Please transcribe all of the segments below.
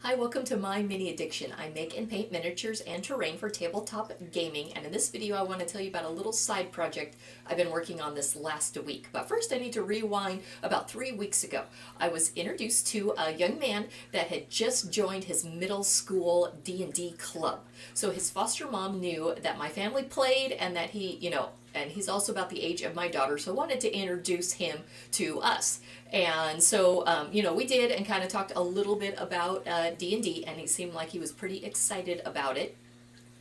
Hi, welcome to My Mini Addiction. I make and paint miniatures and terrain for tabletop gaming, and in this video I want to tell you about a little side project I've been working on this last week. But first I need to rewind about 3 weeks ago. I was introduced to a young man that had just joined his middle school D&D club. So his foster mom knew that my family played and that and he's also about the age of my daughter, so I wanted to introduce him to us. And so, we did and kind of talked a little bit about D&D, and he seemed like he was pretty excited about it.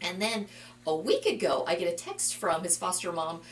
And then a week ago, I get a text from his foster mom,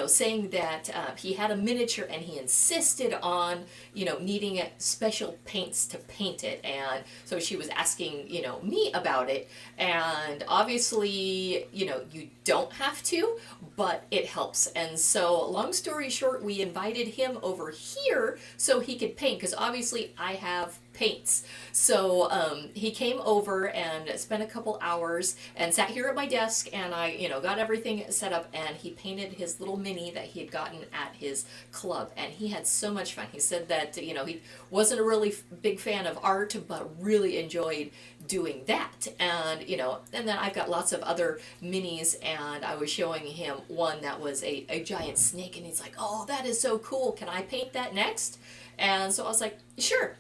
saying that he had a miniature and he insisted on, needing special paints to paint it. And so she was asking, me about it. And obviously, you don't have to, but it helps. And so, long story short, we invited him over here so he could paint, because obviously I have paints. So he came over and spent a couple hours and sat here at my desk, and I got everything set up, and he painted his little mini that he had gotten at his club, and he had so much fun. He said that he wasn't a really big fan of art, but really enjoyed doing that. And and then I've got lots of other minis, and I was showing him one that was a giant snake, and he's like, "Oh, that is so cool, can I paint that next?" And so I was like, "Sure."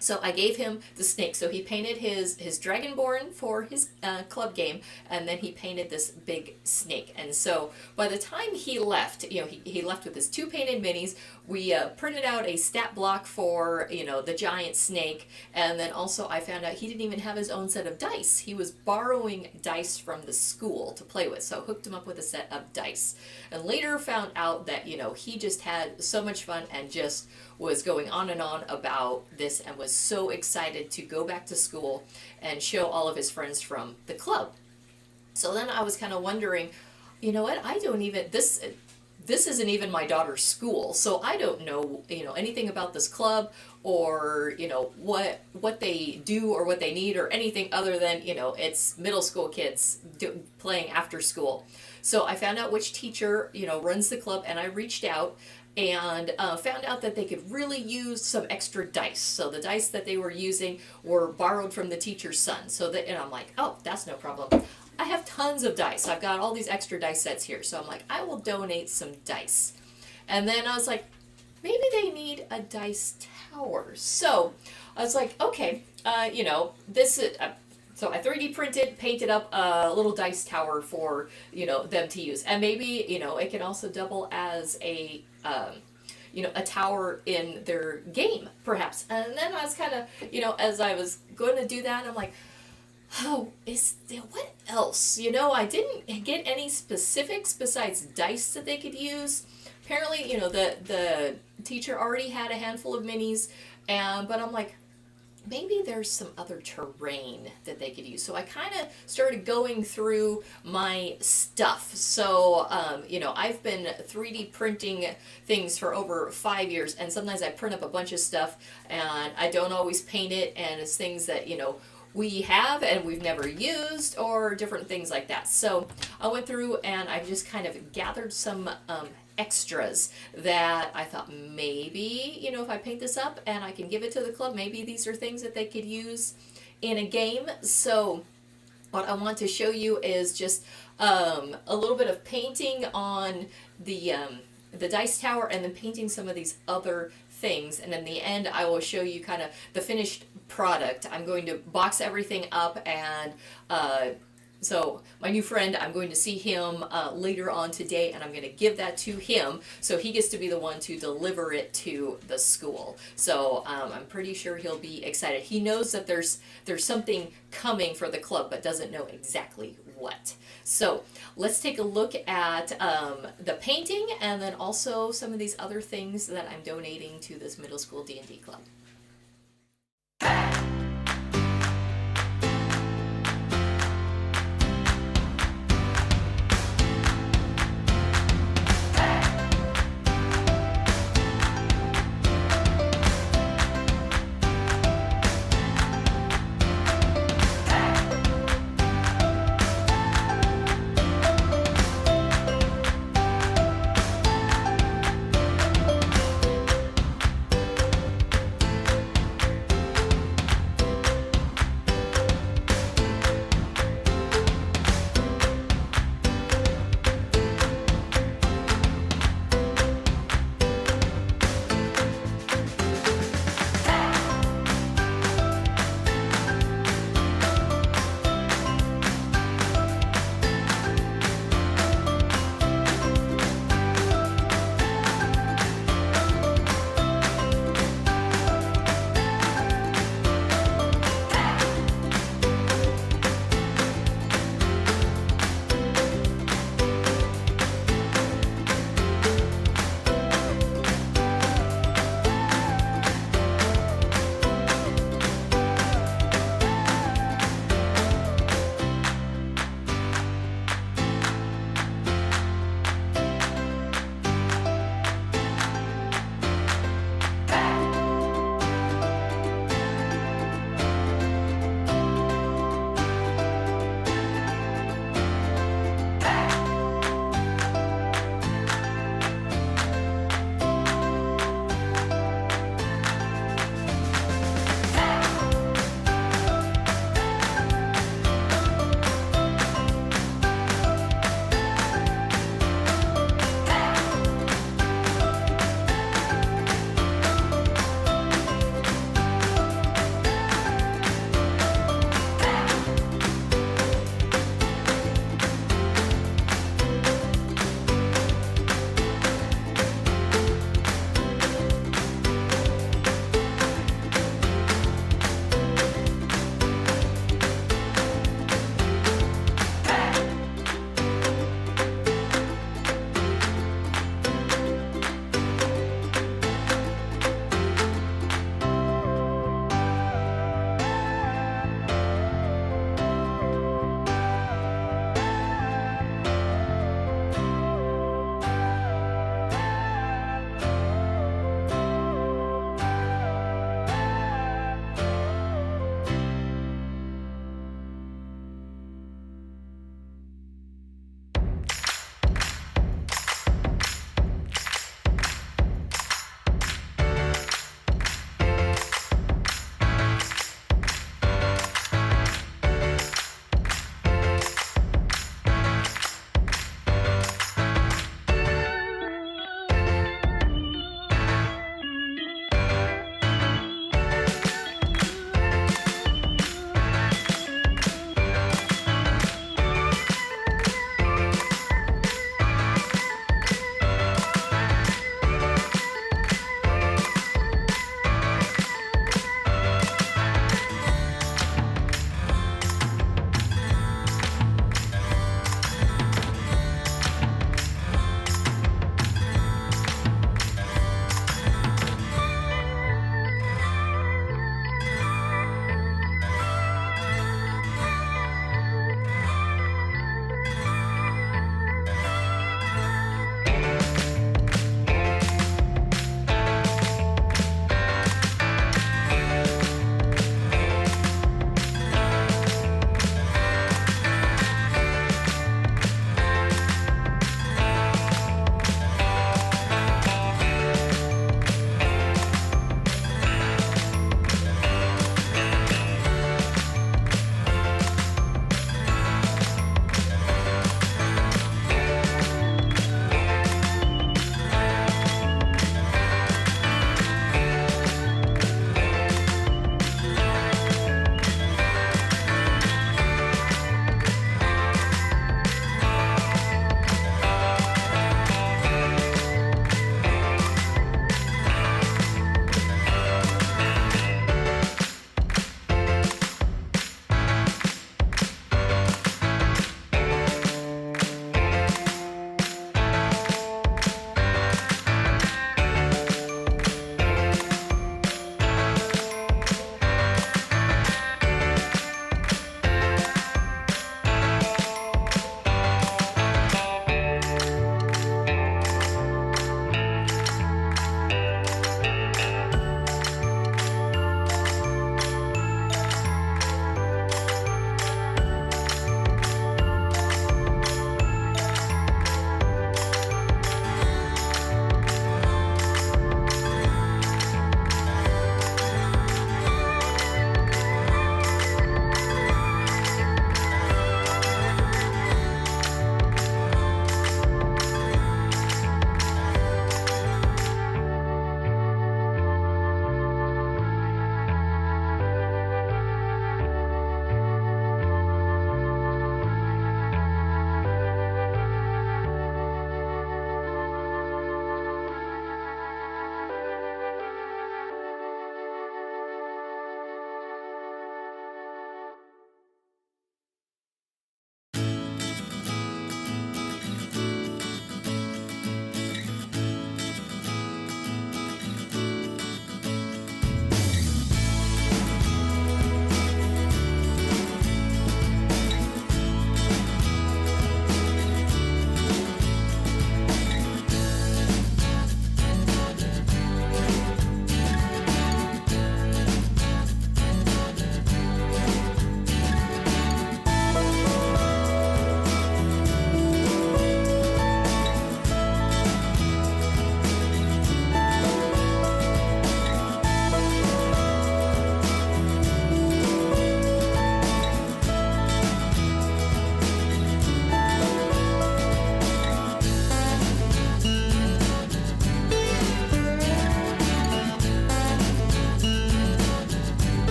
So I gave him the snake. So he painted his Dragonborn for his club game, and then he painted this big snake. And so by the time he left, he left with his two painted minis. We printed out a stat block for, the giant snake, and then also I found out he didn't even have his own set of dice. He was borrowing dice from the school to play with, so hooked him up with a set of dice. And later found out that, he just had so much fun and just was going on and on about this and was so excited to go back to school and show all of his friends from the club. So then I was kind of wondering, what, I don't even, this isn't even my daughter's school, so I don't know, anything about this club, or, what they do or what they need or anything other than, it's middle school kids playing after school. So I found out which teacher, runs the club, and I reached out and found out that they could really use some extra dice. So the dice that they were using were borrowed from the teacher's son. And I'm like, oh, that's no problem. I have tons of dice. I've got all these extra dice sets here. So I'm like, I will donate some dice. And then I was like, maybe they need a dice tower. So I was like, okay, this is... So I 3D printed, painted up a little dice tower for, them to use. And maybe, it can also double as a tower in their game, perhaps. And then I was kind of, as I was going to do that, I'm like, oh, what else? I didn't get any specifics besides dice that they could use. Apparently, the teacher already had a handful of minis, but I'm like, maybe there's some other terrain that they could use. So I kind of started going through my stuff. So, I've been 3D printing things for over 5 years, and sometimes I print up a bunch of stuff and I don't always paint it, and it's things that, we have and we've never used, or different things like that. So I went through and I just kind of gathered some extras that I thought maybe, if I paint this up and I can give it to the club, maybe these are things that they could use in a game. So what I want to show you is just a little bit of painting on the dice tower, and then painting some of these other things, and in the end I will show you kind of the finished product. I'm going to box everything up, and so my new friend, I'm going to see him later on today, and I'm going to give that to him, so he gets to be the one to deliver it to the school. So I'm pretty sure he'll be excited. He knows that there's something coming for the club, but doesn't know exactly what. So let's take a look at the painting, and then also some of these other things that I'm donating to this middle school D&D club.